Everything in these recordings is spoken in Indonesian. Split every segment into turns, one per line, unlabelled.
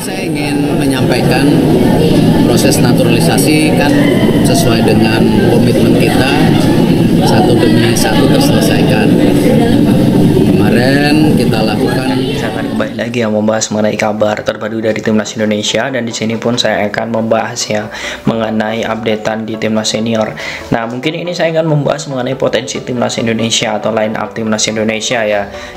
saya ingin menyampaikan proses naturalisasi kan sesuai dengan komitmen kita, satu demi satu terselesaikan. Kemarin kita lakukan.
Saya akan kembali lagi membahas mengenai kabar terbaru dari Timnas Indonesia, dan di sini pun saya akan membahas mengenai updatean di Timnas Senior. Nah, mungkin ini saya akan membahas mengenai potensi Timnas Indonesia atau line up Timnas Indonesia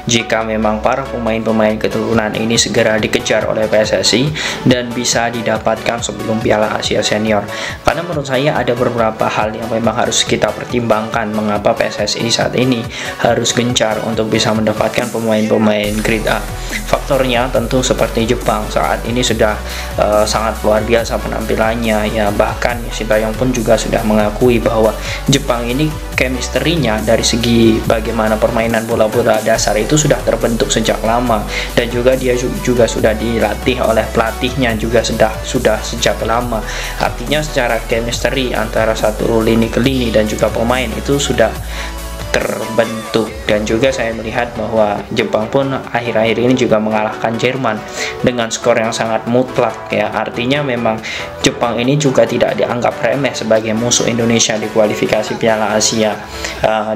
jika memang para pemain-pemain keturunan ini segera dikejar oleh PSSI dan bisa didapatkan sebelum Piala Asia Senior. Karena menurut saya ada beberapa hal yang memang harus kita pertimbangkan mengapa PSSI saat ini harus gencar untuk bisa mendapatkan pemain-pemain grade A. Faktornya tentu seperti Jepang saat ini sudah sangat luar biasa penampilannya, bahkan Sintayong pun juga sudah mengakui bahwa Jepang ini chemistry-nya dari segi bagaimana permainan bola-bola dasar itu sudah terbentuk sejak lama, dan juga dia juga sudah dilatih oleh pelatihnya juga sudah sejak lama. Artinya secara chemistry antara satu lini ke lini dan juga pemain itu sudah terbentuk. Dan juga saya melihat bahwa Jepang pun akhir-akhir ini juga mengalahkan Jerman dengan skor yang sangat mutlak artinya memang Jepang ini juga tidak dianggap remeh sebagai musuh Indonesia di kualifikasi Piala Asia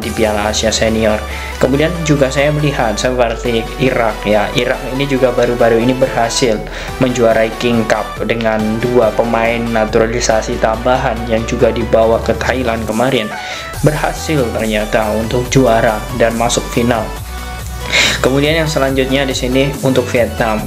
di Piala Asia Senior. Kemudian juga saya melihat seperti Irak Irak ini juga baru-baru ini berhasil menjuarai King Cup dengan 2 pemain naturalisasi tambahan yang juga dibawa ke Thailand kemarin, berhasil ternyata untuk juara dan masuk final. Kemudian yang selanjutnya di sini untuk Vietnam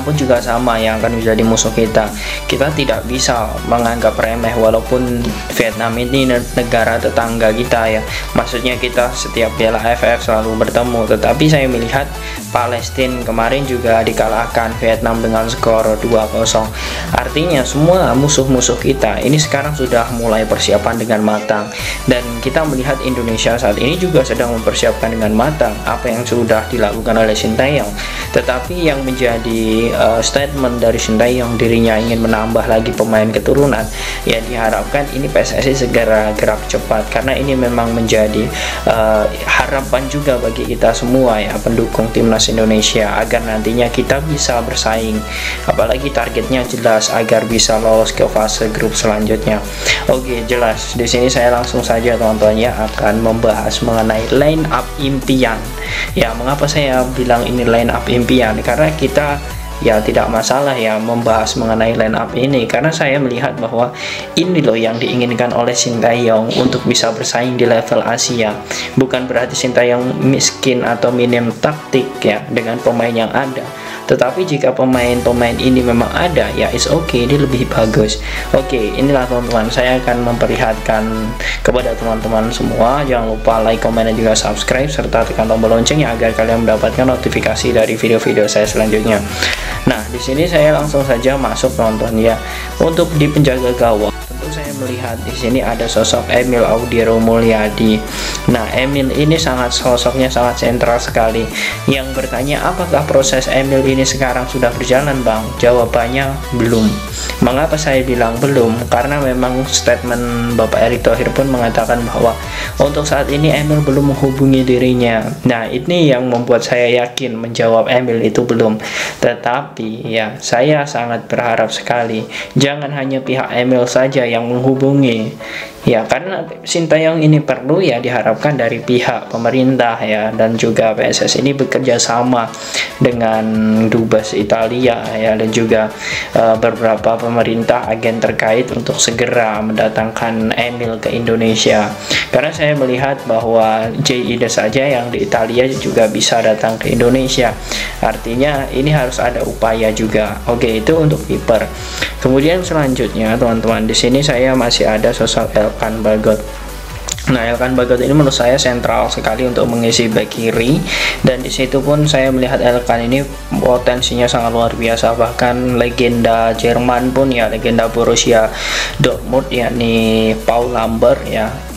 pun juga sama yang akan menjadi musuh kita. Kita tidak bisa menganggap remeh walaupun Vietnam ini negara tetangga kita Maksudnya kita setiap Piala AFF selalu bertemu, tetapi saya melihat Palestina kemarin juga dikalahkan Vietnam dengan skor 2-0. Artinya semua musuh-musuh kita ini sekarang sudah mulai persiapan dengan matang, dan kita melihat Indonesia saat ini juga sedang mempersiapkan dengan matang apa yang sudah dilakukan oleh Sintayong. Tetapi yang menjadi statement dari Sintayong dirinya ingin menambah lagi pemain keturunan, diharapkan ini PSSI segera gerak cepat, karena ini memang menjadi harapan juga bagi kita semua pendukung Timnas Indonesia, agar nantinya kita bisa bersaing, apalagi targetnya jelas agar bisa lolos ke fase grup selanjutnya. Oke, jelas di sini saya langsung saja teman-teman akan membahas mengenai line up impian. Mengapa saya bilang ini line up impian? Karena kita tidak masalah membahas mengenai line up ini, karena saya melihat bahwa ini loh yang diinginkan oleh Sintayong untuk bisa bersaing di level Asia. Bukan berarti Sintayong miskin atau minim taktik dengan pemain yang ada, tetapi jika pemain-pemain ini memang ada it's okay, ini lebih bagus. Oke, inilah teman-teman, saya akan memperlihatkan kepada teman-teman semua. Jangan lupa like, komen, dan juga subscribe, serta tekan tombol loncengnya agar kalian mendapatkan notifikasi dari video-video saya selanjutnya. Nah, di sini saya langsung saja masuk teman-teman untuk di penjaga gawang. Tentu saya melihat di sini ada sosok Emil Audiero Mulyadi. Nah, Emil ini sosoknya sangat sentral sekali. Yang bertanya, apakah proses Emil ini sekarang sudah berjalan, Bang? Jawabannya belum. Mengapa saya bilang belum? Karena memang statement Bapak Erick Thohir pun mengatakan bahwa untuk saat ini Emil belum menghubungi dirinya. Nah, ini yang membuat saya yakin menjawab Emil itu belum. Tetapi saya sangat berharap sekali jangan hanya pihak Emil saja yang menghubungi, karena Sintayong ini perlu diharapkan dari pihak pemerintah dan juga PSSI ini bekerja sama dengan Dubes Italia dan juga beberapa pemerintah agen terkait untuk segera mendatangkan Emil ke Indonesia. Karena saya melihat bahwa JID saja yang di Italia juga bisa datang ke Indonesia. Artinya ini harus ada upaya juga. Oke, itu untuk kiper. Kemudian selanjutnya teman-teman, di sini saya masih ada sosok Elkan Bagot. Nah, Elkan Bagot ini menurut saya sentral sekali untuk mengisi back kiri, dan di situ pun saya melihat Elkan ini potensinya sangat luar biasa. Bahkan legenda Jerman pun legenda Borussia Dortmund yakni Paul Lambert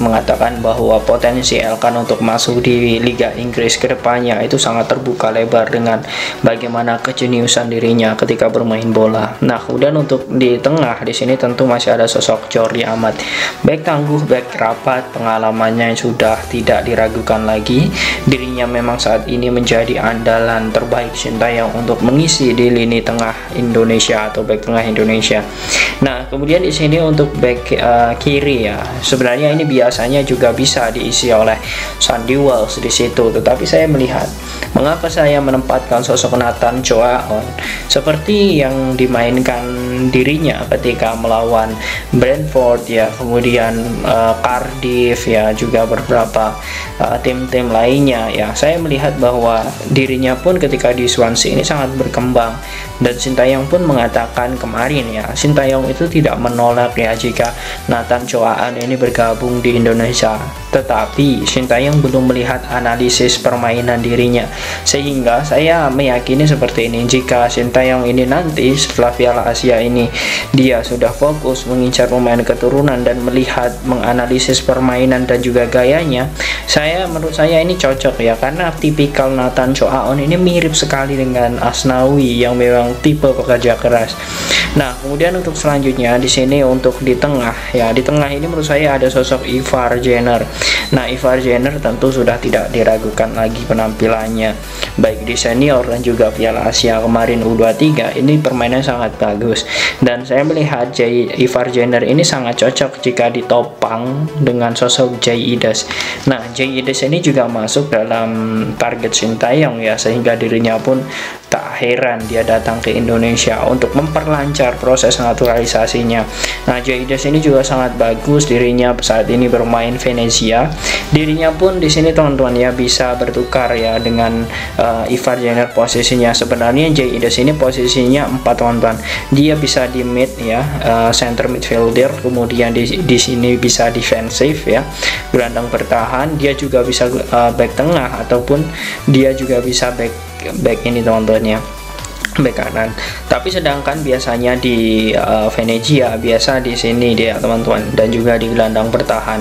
mengatakan bahwa potensi Elkan untuk masuk di Liga Inggris ke depannya itu sangat terbuka lebar dengan bagaimana kejeniusan dirinya ketika bermain bola. Nah, kemudian untuk di tengah di sini tentu masih ada sosok Jordi Amat, bek tangguh, bek rapat, pengalamannya yang sudah tidak diragukan lagi. Dirinya memang saat ini menjadi andalan terbaik Sintayong untuk mengisi di lini tengah Indonesia atau bek tengah Indonesia. Nah, kemudian di sini untuk bek kiri ya, sebenarnya ini biasanya juga bisa diisi oleh Sandy Walsh di situ, tetapi saya melihat mengapa saya menempatkan sosok Nathan Choaon seperti yang dimainkan dirinya ketika melawan Brentford ya, kemudian Cardiff ya, juga beberapa tim-tim lainnya ya. Saya melihat bahwa dirinya pun ketika di Swansea ini sangat berkembang, dan Sintayong pun mengatakan kemarin ya, Sintayong itu tidak menolak ya jika Nathan Choaon ini bergabung di Indonesia, tetapi Sintayong belum melihat analisis permainan dirinya, sehingga saya meyakini seperti ini, jika Sintayong ini nanti setelah Piala Asia ini dia sudah fokus mengincar pemain keturunan dan melihat menganalisis permainan dan juga gayanya, menurut saya ini cocok ya, karena tipikal Nathan Choaon ini mirip sekali dengan Asnawi yang memang tipe pekerja keras. Nah, kemudian untuk selanjutnya di sini untuk di tengah ya, di tengah ini menurut saya ada sosok Ivar Jenner. Nah, Ivar Jenner tentu sudah tidak diragukan lagi penampilannya baik di senior dan juga Piala Asia kemarin U23, ini permainan sangat bagus, dan saya melihat Ivar Jenner ini sangat cocok jika ditopang dengan sosok Jay Idas. Nah, Jay Idas ini juga masuk dalam target Sintayong ya, sehingga dirinya pun tak heran dia datang ke Indonesia untuk memperlancar proses naturalisasinya. Nah, Jay Idas ini juga sangat bagus, dirinya saat ini bermain Venezia. Dirinya pun di sini teman-teman ya bisa bertukar ya dengan Ivar Jenner posisinya. Sebenarnya Jay Idas ini posisinya 4 teman-teman. Dia bisa di mid ya, center midfielder, kemudian di sini bisa defensif ya, gelandang bertahan. Dia juga bisa back tengah, ataupun dia juga bisa back ini teman-teman ya, bek kanan. Tapi sedangkan biasanya di Venezia biasa di sini dia teman-teman, dan juga di gelandang bertahan.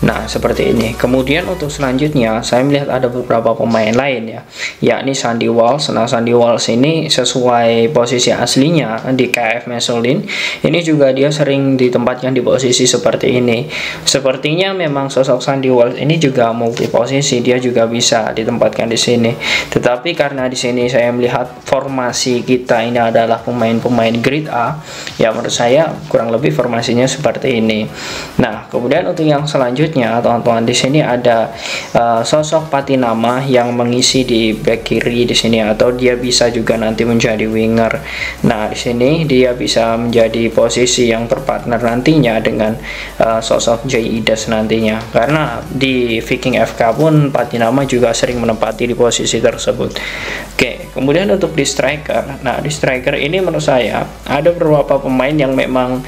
Nah, seperti ini. Kemudian untuk selanjutnya saya melihat ada beberapa pemain lain ya, yakni Sandy Walsh. Nah, Sandy Walsh ini sesuai posisi aslinya di KF Mechelen, ini juga dia sering ditempatkan di posisi seperti ini. Sepertinya memang sosok Sandy Walsh ini juga multi posisi, dia juga bisa ditempatkan di sini. Tetapi karena di sini saya melihat formasi kita ini adalah pemain-pemain grade A, ya menurut saya kurang lebih formasinya seperti ini. Nah, kemudian untuk yang selanjutnya teman-teman, di sini ada sosok Patinama yang mengisi di back kiri di sini, atau dia bisa juga nanti menjadi winger. Nah, di sini dia bisa menjadi posisi yang berpartner nantinya dengan sosok Jay Idas nantinya, karena di Viking FK pun Patinama juga sering menempati di posisi tersebut. Oke, kemudian untuk di striker. Nah, di striker ini menurut saya ada beberapa pemain yang memang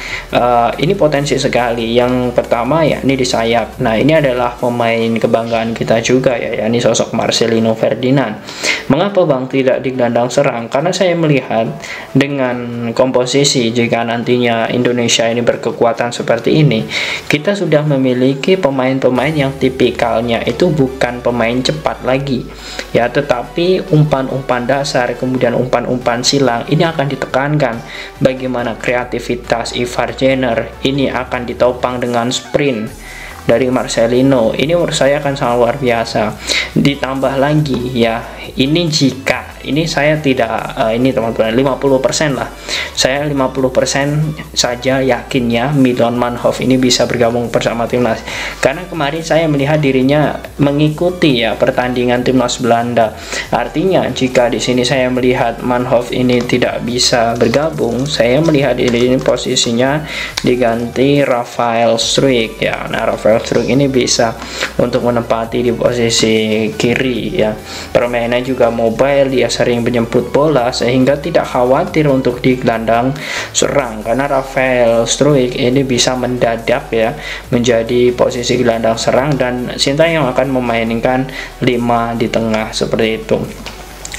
ini potensi sekali. Yang pertama ya, ini di sayap. Nah, ini adalah pemain kebanggaan kita juga ya, yakni sosok Marcelino Ferdinand. Mengapa Bang tidak di gelandang serang? Karena saya melihat dengan komposisi jika nantinya Indonesia ini berkekuatan seperti ini, kita sudah memiliki pemain-pemain yang tipikalnya itu bukan pemain cepat lagi ya, tetapi umpan-umpan dasar, kemudian umpan-umpan silang ini akan ditekankan. Bagaimana kreativitas Ivar Jenner ini akan ditopang dengan sprint dari Marcelino, ini menurut saya akan sangat luar biasa. Ditambah lagi ya, ini jika ini saya tidak ini teman-teman 50% lah, saya 50% saja yakinnya Milan Manhoef ini bisa bergabung bersama timnas, karena kemarin saya melihat dirinya mengikuti ya pertandingan timnas Belanda. Artinya jika di sini saya melihat Manhoef ini tidak bisa bergabung, saya melihat ini posisinya diganti Rafael Struijk ya. Nah, Rafael Struijk ini bisa untuk menempati di posisi kiri ya, permainannya juga mobile, dia sering menjemput bola sehingga tidak khawatir untuk di gelandang serang, karena Rafael Struijk ini bisa mendadak ya menjadi posisi gelandang serang, dan Sintayong akan memainkan 5 di tengah seperti itu.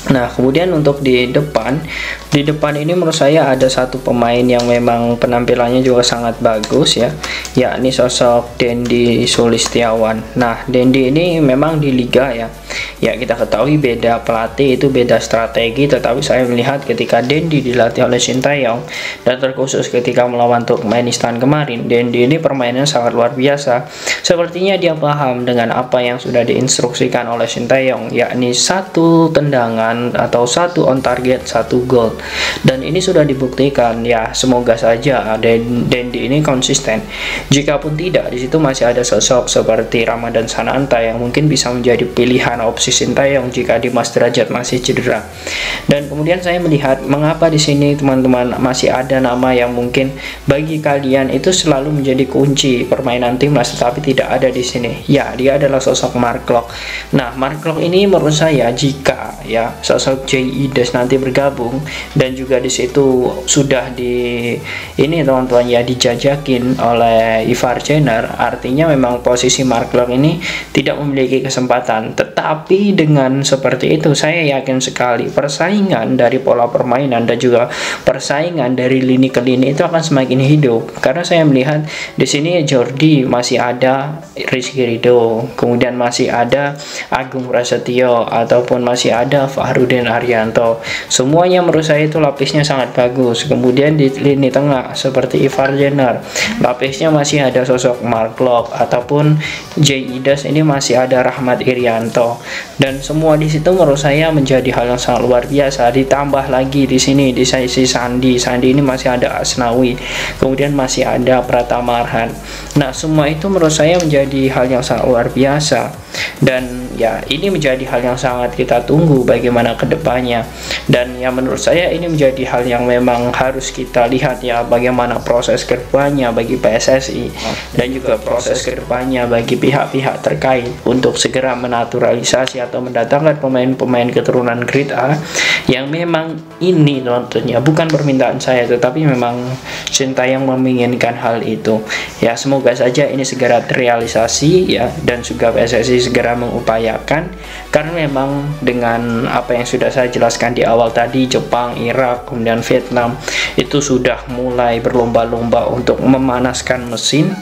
Nah, kemudian untuk di depan ini menurut saya ada satu pemain yang memang penampilannya juga sangat bagus ya, yakni sosok Dendi Sulistiawan. Nah, Dendi ini memang di liga ya. Ya, kita ketahui beda pelatih itu beda strategi, tetapi saya melihat ketika Dendi dilatih oleh Sintayong dan terkhusus ketika melawan Turkmenistan kemarin, Dendi ini permainannya sangat luar biasa. Sepertinya dia paham dengan apa yang sudah diinstruksikan oleh Sintayong, yakni satu tendangan atau satu on target, satu gol. Dan ini sudah dibuktikan ya, semoga saja Dendi ini konsisten. Jikapun tidak, di situ masih ada sosok seperti Ramadan Sananta yang mungkin bisa menjadi pilihan opsi Sintayong jika Dimas Derajat masih cedera. Dan kemudian saya melihat mengapa di sini teman-teman masih ada nama yang mungkin bagi kalian itu selalu menjadi kunci permainan timnas tetapi tidak ada di sini. Ya, dia adalah sosok Mark Klok. Nah, Mark Klok ini menurut saya jika ya sosok J. Idas nanti bergabung dan juga di situ sudah ini teman-teman ya dijajakin oleh Ivar Jenner, artinya memang posisi Mark Klok ini tidak memiliki kesempatan. Tetapi dengan seperti itu saya yakin sekali persaingan dari pola permainan dan juga persaingan dari lini ke lini itu akan semakin hidup, karena saya melihat di sini Jordi masih ada, Rizky Ridho, kemudian masih ada Agung Prasetyo ataupun masih ada Fahrudin Arianto. Semuanya menurut saya itu lapisnya sangat bagus. Kemudian di lini tengah seperti Ivar Jenner, lapisnya masih ada sosok Mark Klok ataupun J. Idas, ini masih ada Rahmat Irianto. Dan semua di situ menurut saya menjadi hal yang sangat luar biasa. Ditambah lagi di sini di sisi Sandi ini masih ada Asnawi, kemudian masih ada Pratama Arhan. Nah, semua itu menurut saya menjadi hal yang sangat luar biasa. Dan ya, ini menjadi hal yang sangat kita tunggu bagaimana kedepannya. Dan ya, menurut saya ini menjadi hal yang memang harus kita lihat ya, bagaimana proses kedepannya bagi PSSI dan juga proses kedepannya bagi pihak-pihak terkait untuk segera menaturalisasi atau mendatangkan pemain-pemain keturunan Grade A yang memang ini tentunya bukan permintaan saya, tetapi memang Sintayong menginginkan hal itu ya. Semoga saja ini segera terrealisasi ya, dan juga PSSI segera mengupayakan, karena memang dengan apa yang sudah saya jelaskan di awal tadi, Jepang, Irak, kemudian Vietnam itu sudah mulai berlomba-lomba untuk memanaskan mesin.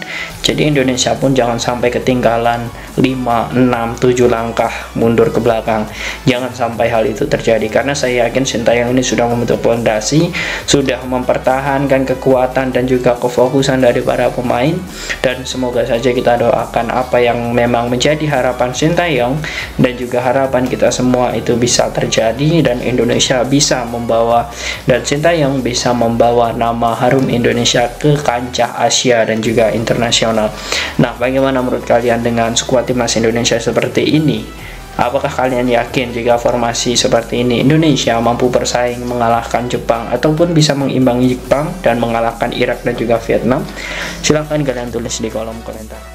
Jadi Indonesia pun jangan sampai ketinggalan 5, 6, 7 langkah mundur ke belakang. Jangan sampai hal itu terjadi, karena saya yakin Sintayong ini sudah membentuk fondasi, sudah mempertahankan kekuatan dan juga kefokusan dari para pemain. Dan semoga saja kita doakan apa yang memang menjadi harapan Sintayong dan juga harapan kita semua itu bisa terjadi, dan Indonesia bisa membawa, dan Sintayong bisa membawa nama harum Indonesia ke kancah Asia dan juga internasional. Nah, bagaimana menurut kalian dengan skuad timnas Indonesia seperti ini? Apakah kalian yakin jika formasi seperti ini Indonesia mampu bersaing mengalahkan Jepang ataupun bisa mengimbangi Jepang dan mengalahkan Irak dan juga Vietnam? Silahkan kalian tulis di kolom komentar.